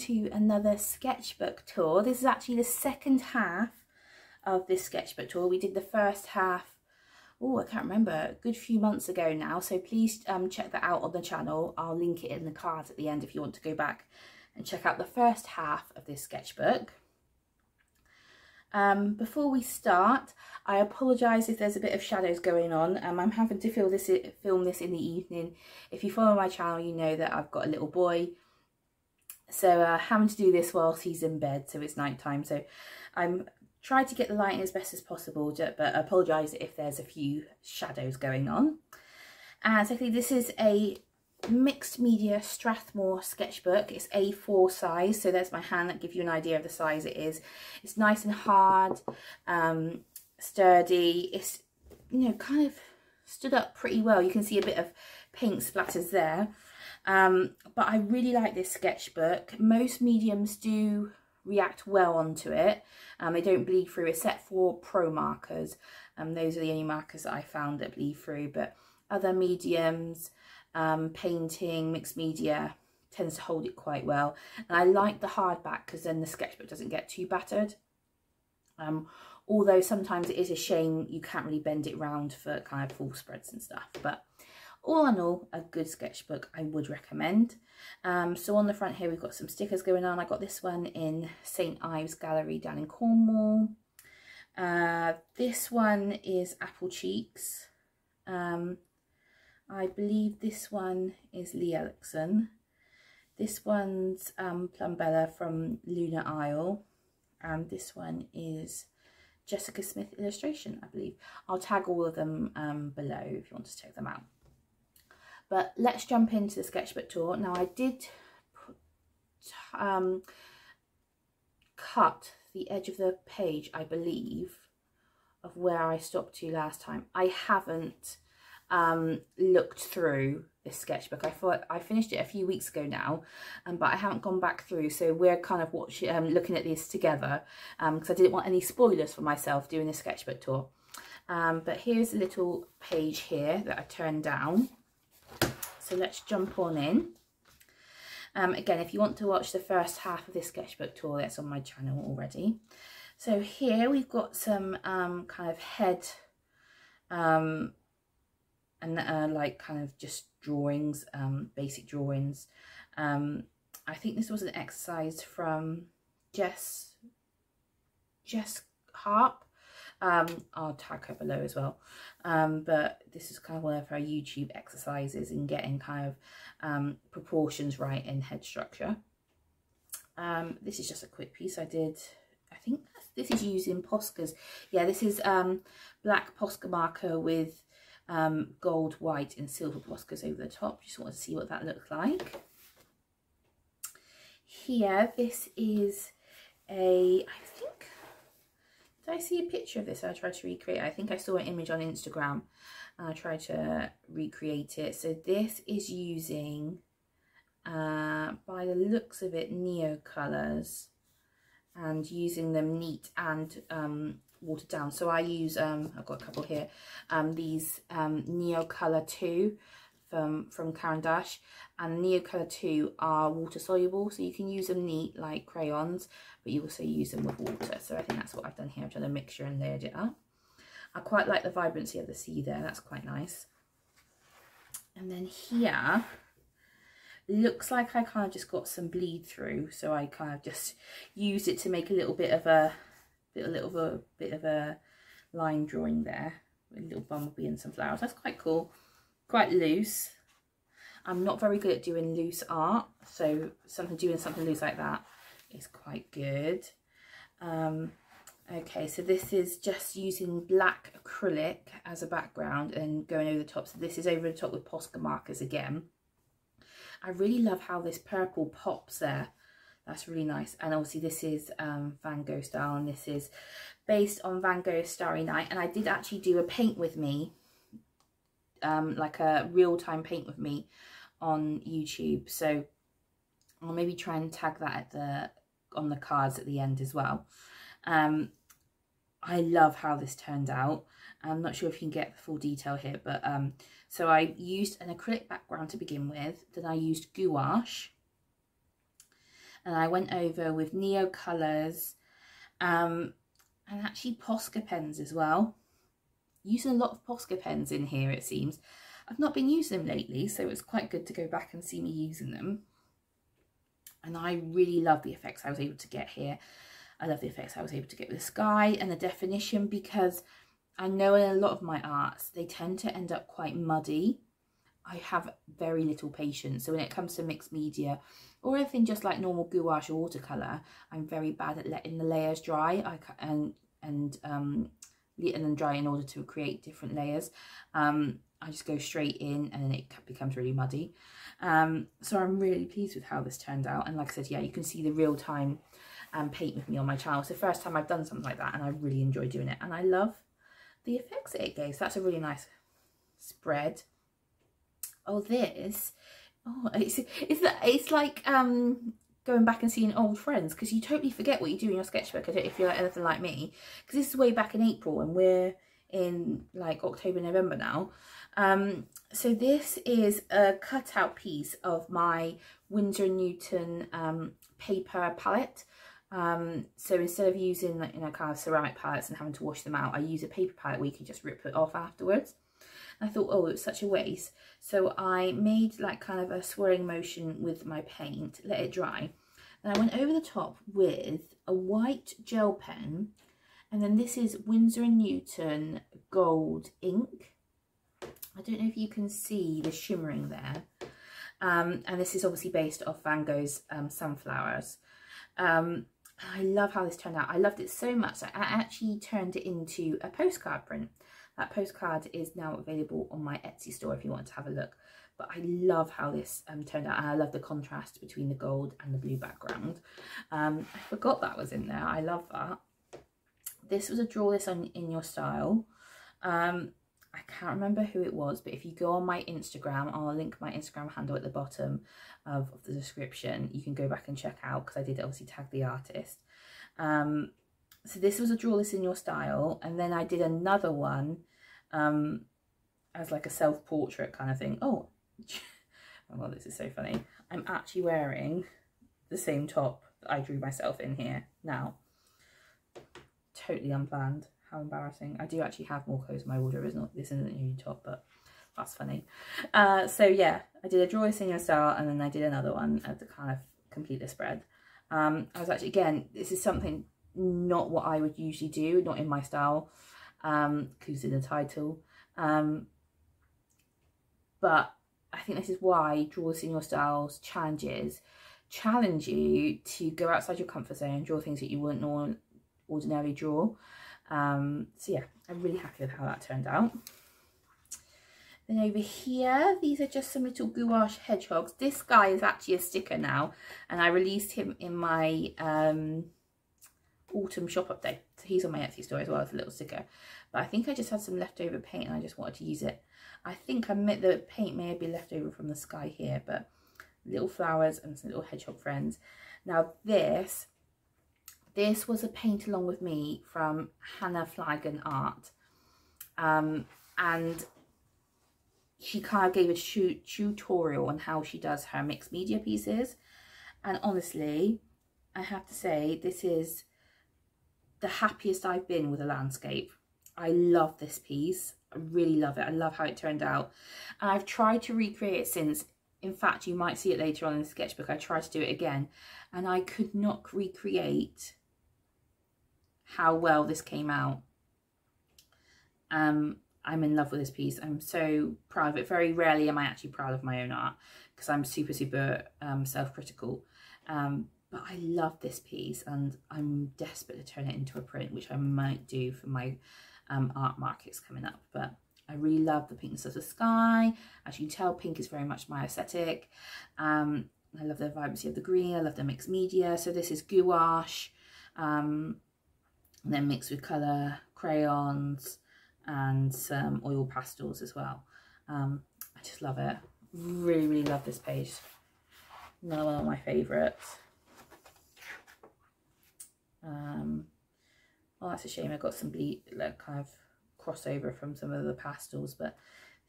to another sketchbook tour. This is actually the second half of this sketchbook tour. We did the first half, oh, I can't remember, a good few months ago now, so please check that out on the channel. I'll link it in the cards at the end if you want to go back and check out the first half of this sketchbook. Before we start, I apologise if there's a bit of shadows going on. I'm having to film this in the evening. If you follow my channel, you know that I've got a little boy, so having to do this whilst he's in bed, so it's night time. So I'm trying to get the lighting as best as possible, but I apologise if there's a few shadows going on. And secondly, this is a mixed media Strathmore sketchbook. It's A4 size, so there's my hand, that gives you an idea of the size it is. It's nice and hard, sturdy. It's, you know, kind of stood up pretty well. You can see a bit of paint splatters there, but I really like this sketchbook. Most mediums do react well onto it. They don't bleed through except for pro markers. Those are the only markers that I found that bleed through, but other mediums, painting, mixed media, tends to hold it quite well. And I like the hardback because then the sketchbook doesn't get too battered. Although sometimes it is a shame you can't really bend it round for kind of full spreads and stuff. But all in all, a good sketchbook I would recommend. So on the front here we've got some stickers going on. I got this one in St Ives Gallery down in Cornwall. This one is Apple Cheeks. I believe this one is Lee Ellickson. This one's Plumbella from Lunar Isle. And this one is Jessica Smith illustration, I believe. I'll tag all of them below if you want to check them out. But let's jump into the sketchbook tour. Now I did cut the edge of the page, I believe, of where I stopped to last time. I haven't looked through this sketchbook. I thought I finished it a few weeks ago now, but I haven't gone back through, so we're kind of looking at this together, because I didn't want any spoilers for myself doing the sketchbook tour. But here's a little page here that I turned down, so let's jump on in. Again, if you want to watch the first half of this sketchbook tour, that's on my channel already. So here we've got some kind of head and like kind of just drawings, basic drawings. I think this was an exercise from Jess Harp. I'll tag her below as well. But this is kind of one of her YouTube exercises in getting kind of proportions right in head structure. This is just a quick piece I did. I think this is using Posca's. Yeah, this is black Posca marker with gold, white and silver Poscas over the top. Just want to see what that looks like. Here, this is I think, did I see a picture of this? I tried to recreate it. I think I saw an image on Instagram and I tried to recreate it. So this is using, by the looks of it, Neo colours, and using them neat and watered down. So I use, I've got a couple here, these Neo Colour 2 from Caran d'Ache, and Neo Colour 2 are water soluble, so you can use them neat like crayons, but you also use them with water. So I think that's what I've done here. I've done a mixture and layered it up. I quite like the vibrancy of the sea there, that's quite nice. And then here, looks like I kind of just got some bleed through, so I kind of just used it to make a little bit of a line drawing there with a little bumblebee and some flowers. That's quite cool, quite loose. I'm not very good at doing loose art, so doing something loose like that is quite good. Okay, so this is just using black acrylic as a background and going over the top. So this is over the top with Posca markers again. I really love how this purple pops there. That's really nice. And obviously this is Van Gogh style, and this is based on Van Gogh's Starry Night. And I did actually do a paint with me, like a real-time paint with me on YouTube. So I'll maybe try and tag that on the cards at the end as well. I love how this turned out. I'm not sure if you can get the full detail here, but so I used an acrylic background to begin with, then I used gouache, And I went over with Neo colours and actually Posca pens as well. Using a lot of Posca pens in here, it seems. I've not been using them lately, so it's quite good to go back and see me using them. And I really love the effects I was able to get here. I love the effects I was able to get with the sky and the definition, because I know in a lot of my arts, they tend to end up quite muddy. I have very little patience. So when it comes to mixed media or anything just like normal gouache or watercolour, I'm very bad at letting the layers dry and letting them dry in order to create different layers. I just go straight in and then it becomes really muddy. So I'm really pleased with how this turned out. And like I said, yeah, you can see the real time paint with me on my channel. It's the first time I've done something like that and I really enjoy doing it. And I love the effects that it gave. So that's a really nice spread. Oh, this, oh, it's like going back and seeing old friends, because you totally forget what you do in your sketchbook. I don't know if you're like anything like me, because this is way back in April and we're in like October, November now. So this is a cutout piece of my Winsor & Newton paper palette. So instead of using, you know, kind of ceramic palettes and having to wash them out, I use a paper palette where you can just rip it off afterwards. And I thought, oh, it's such a waste. So I made like kind of a swirling motion with my paint, let it dry. And I went over the top with a white gel pen. And then this is Winsor & Newton gold ink. I don't know if you can see the shimmering there. And this is obviously based off Van Gogh's Sunflowers. I love how this turned out. I loved it so much that I actually turned it into a postcard print. That postcard is now available on my Etsy store if you want to have a look. But I love how this turned out, and I love the contrast between the gold and the blue background. I forgot that was in there. I love that. This was a draw this on in your style. I can't remember who it was, but if you go on my Instagram, I'll link my Instagram handle at the bottom of the description. You can go back and check out, because I did obviously tag the artist. So this was a draw this in your style, and then I did another one as like a self-portrait kind of thing. Oh, oh god, this is so funny. I'm actually wearing the same top that I drew myself in here now. Totally unplanned. How embarrassing. I do actually have more clothes in my wardrobe. This isn't a new top, but that's funny. So yeah, I did a draw this in your style, and then I did another one to kind of complete the spread. I was actually, again, this is something not what I would usually do, not in my style, because in the title. But I think this is why Draw This In Your Styles challenges challenge you to go outside your comfort zone and draw things that you wouldn't ordinarily draw. So yeah, I'm really happy with how that turned out. Then over here, these are just some little gouache hedgehogs. This guy is actually a sticker now, and I released him in my autumn shop update. So he's on my Etsy store as well as a little sticker. But I think I just had some leftover paint and I just wanted to use it. I think the paint may have been left over from the sky here, but little flowers and some little hedgehog friends. Now this was a paint along with me from Hannah Flanagan Art. And she kind of gave a tutorial on how she does her mixed media pieces. And honestly, I have to say, this is the happiest I've been with a landscape. I love this piece. I really love it. I love how it turned out. And I've tried to recreate it since. In fact, you might see it later on in the sketchbook. I tried to do it again and I could not recreate how well this came out. I'm in love with this piece. I'm so proud of it. Very rarely am I actually proud of my own art because I'm super self-critical. But I love this piece and I'm desperate to turn it into a print, which I might do for my art markets coming up. But I really love the pinkness of the sky. As you can tell, pink is very much my aesthetic. I love the vibrancy of the green. I love the mixed media. So this is gouache, and then mixed with colour, crayons, and some oil pastels as well. I just love it. Really, really love this page. Another one of my favourites. Oh, that's a shame. I got some like kind of crossover from some of the pastels, but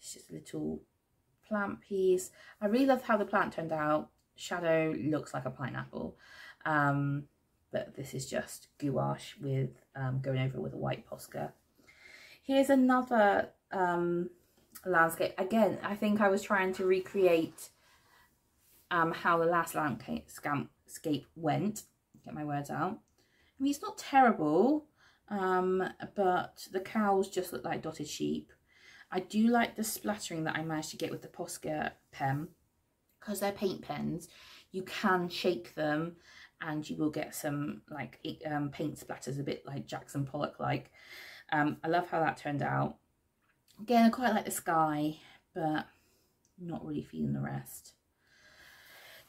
it's just a little plant piece. I really love how the plant turned out. shadow looks like a pineapple, but this is just gouache with going over it with a white Posca. Here's another landscape. Again, I think I was trying to recreate how the last landscape went. Get my words out. I mean, it's not terrible, but the cows just look like dotted sheep. I do like the splattering that I managed to get with the Posca pen. Because they're paint pens, you can shake them and you will get some like paint splatters, a bit like Jackson Pollock like. I love how that turned out. Again, I quite like the sky, but not really feeling the rest.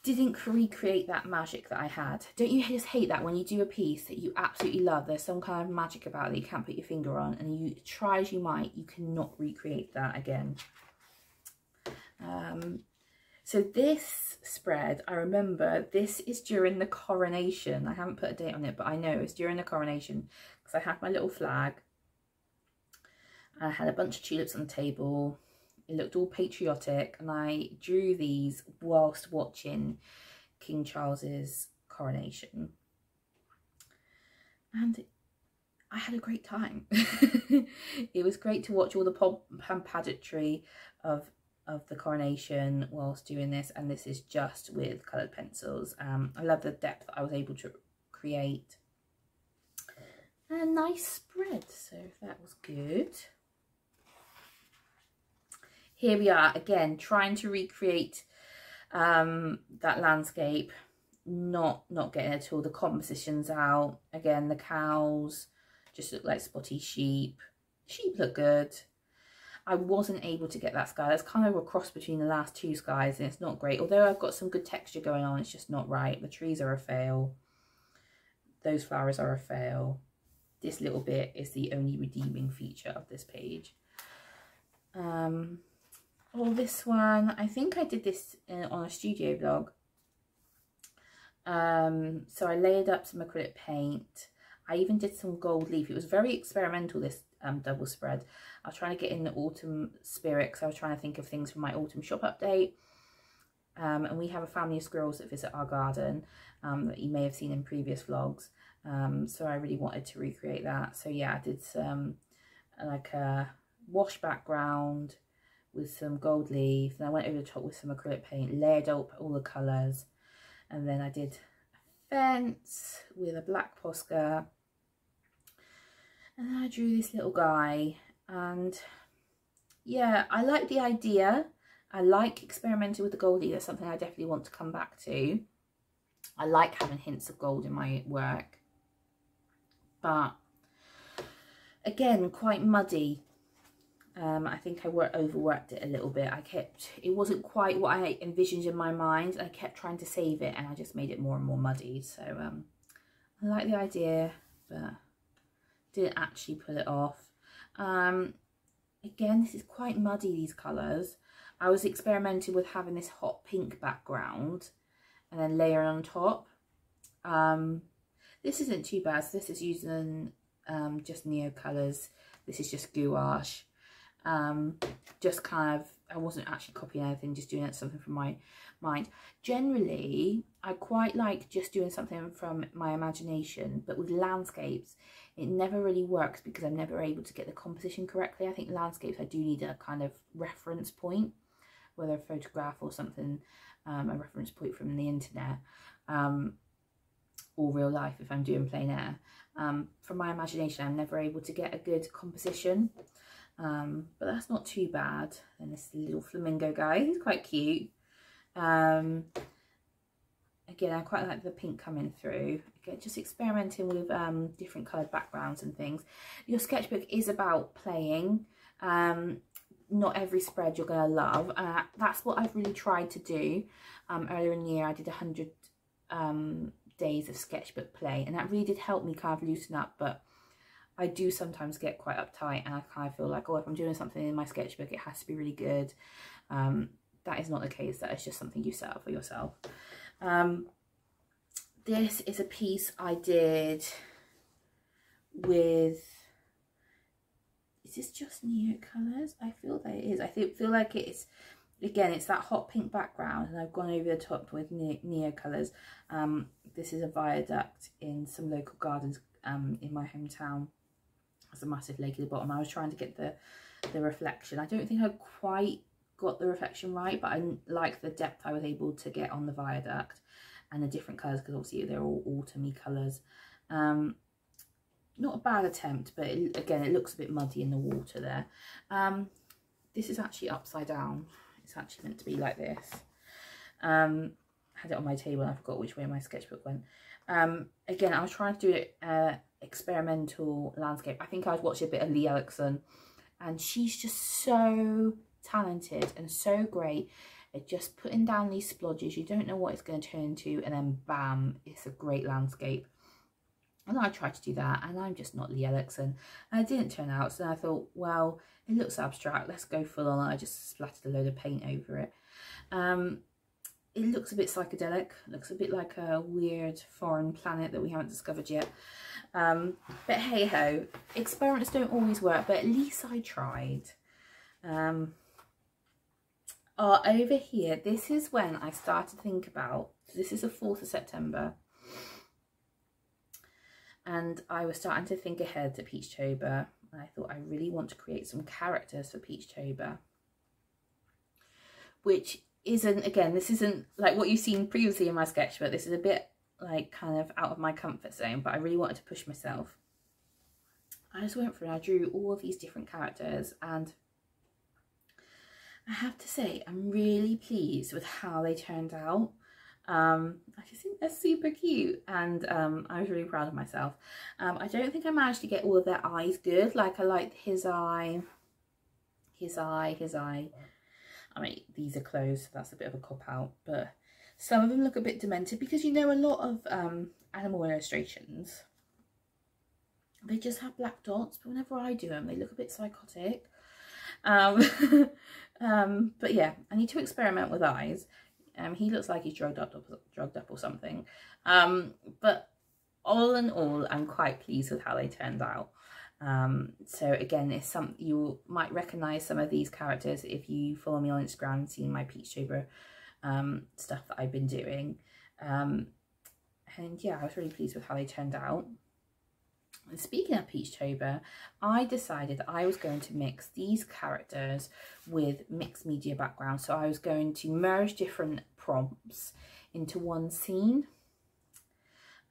Didn't recreate that magic that I had. Don't you just hate that when you do a piece that you absolutely love, there's some kind of magic about it that you can't put your finger on, and you try as you might, you cannot recreate that again. So this spread, I remember, this is during the coronation. I haven't put a date on it, but I know it's during the coronation because I had my little flag. I had a bunch of tulips on the table. It looked all patriotic, and I drew these whilst watching King Charles's coronation. And I had a great time. It was great to watch all the pomp and pageantry of the coronation whilst doing this, and this is just with coloured pencils. I love the depth I was able to create. And a nice spread, so that was good. Here we are again, trying to recreate that landscape, not getting it all. The compositions out. Again, the cows just look like spotty sheep. Sheep look good. I wasn't able to get that sky. That's kind of a cross between the last two skies, and it's not great. Although I've got some good texture going on, it's just not right. The trees are a fail. Those flowers are a fail. This little bit is the only redeeming feature of this page. Oh, this one, I think I did this on a studio vlog. So I layered up some acrylic paint. I even did some gold leaf. It was very experimental, this double spread. I was trying to get in the autumn spirit because I was trying to think of things for my autumn shop update. And we have a family of squirrels that visit our garden that you may have seen in previous vlogs. So I really wanted to recreate that. So yeah, I did some like a wash background with some gold leaf, and I went over the top with some acrylic paint, layered up all the colours, and then I did a fence with a black Posca, and then I drew this little guy. And yeah, I like the idea. I like experimenting with the gold leaf. That's something I definitely want to come back to. I like having hints of gold in my work, but again, quite muddy. I think I overworked it a little bit. It wasn't quite what I envisioned in my mind. I kept trying to save it, and I just made it more and more muddy. So I like the idea, but didn't actually pull it off. Again, this is quite muddy, these colours. I was experimenting with having this hot pink background and then layering on top. This isn't too bad. So this is using just Neo colours. This is just gouache. Just kind of, I wasn't actually copying anything, just doing something from my mind. Generally, I quite like just doing something from my imagination, but with landscapes, it never really works because I'm never able to get the composition correctly. I think landscapes, I do need a kind of reference point, whether a photograph or something, a reference point from the internet, or real life if I'm doing plein air. From my imagination, I'm never able to get a good composition. But that's not too bad. And this little flamingo guy, he's quite cute. Again, I quite like the pink coming through. Again, just experimenting with different coloured backgrounds and things. Your sketchbook is about playing. Not every spread you're going to love. That's what I've really tried to do. Earlier in the year, I did 100 days of sketchbook play, and that really did help me kind of loosen up. But I do sometimes get quite uptight, and I kind of feel like, oh, if I'm doing something in my sketchbook, it has to be really good. That is not the case. That is just something you set up for yourself. This is a piece I did with, is this just Neo colours? I feel that it is. I feel like it's again, it's that hot pink background, and I've gone over the top with neo colours. This is a viaduct in some local gardens in my hometown. There's a massive lake at the bottom. I was trying to get the reflection. I don't think I quite got the reflection right, but I like the depth I was able to get on the viaduct and the different colours, because obviously they're all autumny colours. Not a bad attempt, but again, it looks a bit muddy in the water there. This is actually upside down. It's actually meant to be like this. I had it on my table and I forgot which way my sketchbook went. Again, I was trying to do it experimental landscape. I think I was watching a bit of Lee Erickson, and she's just so talented and so great at just putting down these splodges. You don't know what it's going to turn into, and then bam, it's a great landscape. And I tried to do that, and I'm just not Lee Erickson, and it didn't turn out. So I thought, well, it looks abstract, let's go full on. I just splattered a load of paint over it. It looks a bit psychedelic, looks a bit like a weird foreign planet that we haven't discovered yet. But hey ho, experiments don't always work, but at least I tried. Over here, this is when I started to think about, this is the 4th of September, and I was starting to think ahead to Peachtober, and I thought I really want to create some characters for Peachtober, which isn't, again, this isn't like what you've seen previously in my sketchbook. This is a bit like kind of out of my comfort zone, but I really wanted to push myself. I just went through and I drew all of these different characters, and I have to say I'm really pleased with how they turned out. I just think they're super cute, and I was really proud of myself. I don't think I managed to get all of their eyes good. Like, I liked his eye. I mean, these are closed, so that's a bit of a cop-out, but some of them look a bit demented, because, you know, a lot of animal illustrations, they just have black dots, but whenever I do them, they look a bit psychotic. But yeah, I need to experiment with eyes. He looks like he's drugged up or something. But all in all, I'm quite pleased with how they turned out. So again, it's some, you might recognize some of these characters if you follow me on Instagram and seen my Peachtober stuff that I've been doing. And yeah, I was really pleased with how they turned out. And speaking of Peachtober, I decided I was going to mix these characters with mixed media backgrounds. So I was going to merge different prompts into one scene.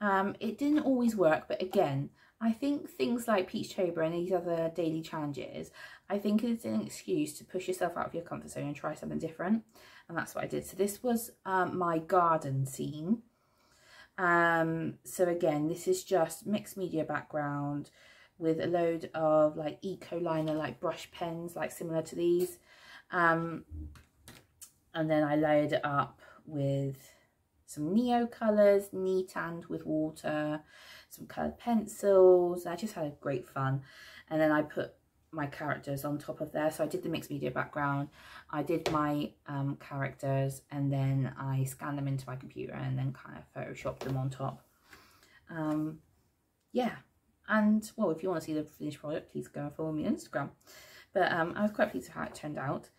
It didn't always work, but again, I think things like Peachtober and these other daily challenges, I think it's an excuse to push yourself out of your comfort zone and try something different. And that's what I did. So this was my garden scene. So again, this is just mixed media background with a load of like eco liner, like brush pens, like similar to these. And then I layered it up with some neo colours, tanned with water, some coloured pencils. I just had great fun. And then I put my characters on top of there. So I did the mixed media background, I did my characters, and then I scanned them into my computer and then kind of photoshopped them on top. Yeah, and well, if you want to see the finished product, please go and follow me on Instagram. But I was quite pleased with how it turned out.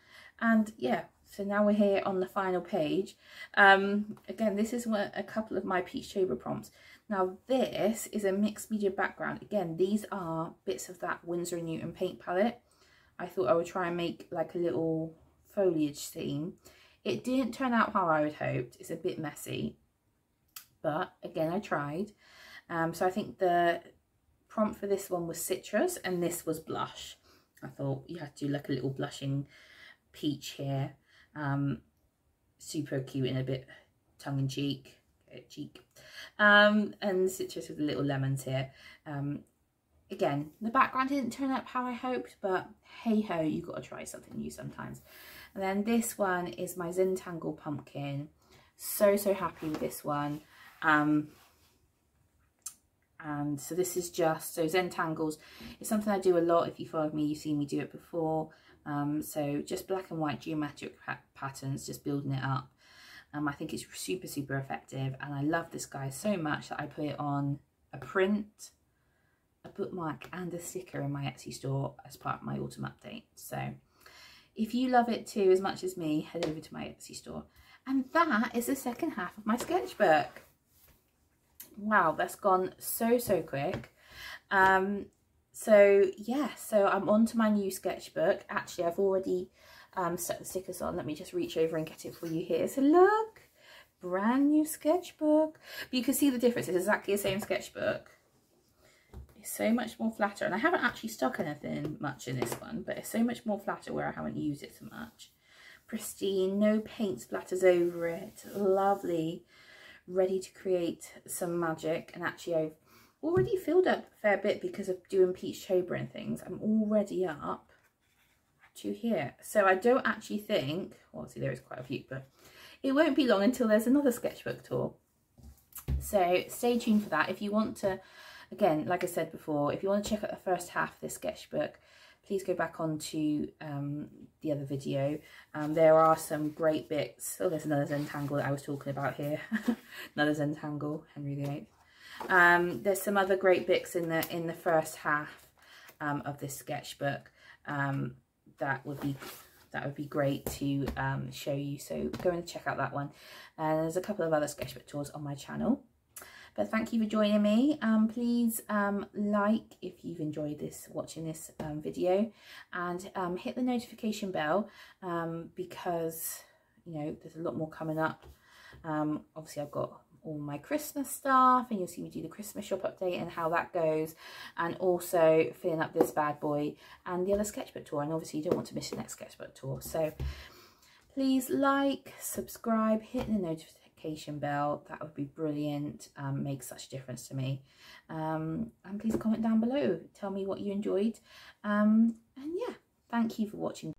And yeah, so now we're here on the final page. Again, this is a couple of my Peachtober prompts. Now this is a mixed media background. Again, these are bits of that Winsor & Newton paint palette. I thought I would try and make like a little foliage scene. It didn't turn out how I would hoped. It's a bit messy, but again, I tried. So I think the prompt for this one was citrus and this was blush. I thought you had to do like a little blushing peach here. Super cute and a bit tongue-in-cheek. And citrus with the little lemons here. Again, the background didn't turn out how I hoped, but hey ho, you've got to try something new sometimes. And then this one is my Zentangle pumpkin. So happy with this one. And so this is just, so Zentangles is something I do a lot. If you followed me, you've seen me do it before. So just black and white geometric patterns, just building it up. I think it's super effective, and I love this guy so much that I put it on a print, a bookmark and a sticker in my Etsy store as part of my autumn update. So If you love it too as much as me, head over to my Etsy store. And that is the second half of my sketchbook. Wow, that's gone so quick. So yeah, so I'm on to my new sketchbook. Actually, I've already stuck the stickers on. Let me just reach over and get it for you here. So look, brand new sketchbook. But you can see the difference. It's exactly the same sketchbook. It's so much more flatter, and I haven't actually stuck anything much in this one, but it's so much more flatter where I haven't used it so much. Pristine, no paint splatters over it. Lovely, ready to create some magic. And actually I've already filled up a fair bit because of doing Peachtober and things. I'm already up to here, so I don't actually think, well, obviously there is quite a few, but it won't be long until there's another sketchbook tour, so stay tuned for that. If you want to, again, like I said before, if you want to check out the first half of this sketchbook, please go back onto the other video. There are some great bits. Oh, there's another Zentangle that I was talking about here. Another Zentangle, Henry VIII. There's some other great bits in the first half of this sketchbook that would be great to show you. So go and check out that one. There's a couple of other sketchbook tours on my channel. But thank you for joining me. Please like if you've enjoyed watching this video, and hit the notification bell because, you know, there's a lot more coming up. Obviously I've got all my Christmas stuff, and you'll see me do the Christmas shop update and how that goes, and also filling up this bad boy and the other sketchbook tour. And obviously you don't want to miss the next sketchbook tour, so please like, subscribe, hit the notification bell. That would be brilliant. Makes such a difference to me. And please comment down below, tell me what you enjoyed, and yeah, thank you for watching.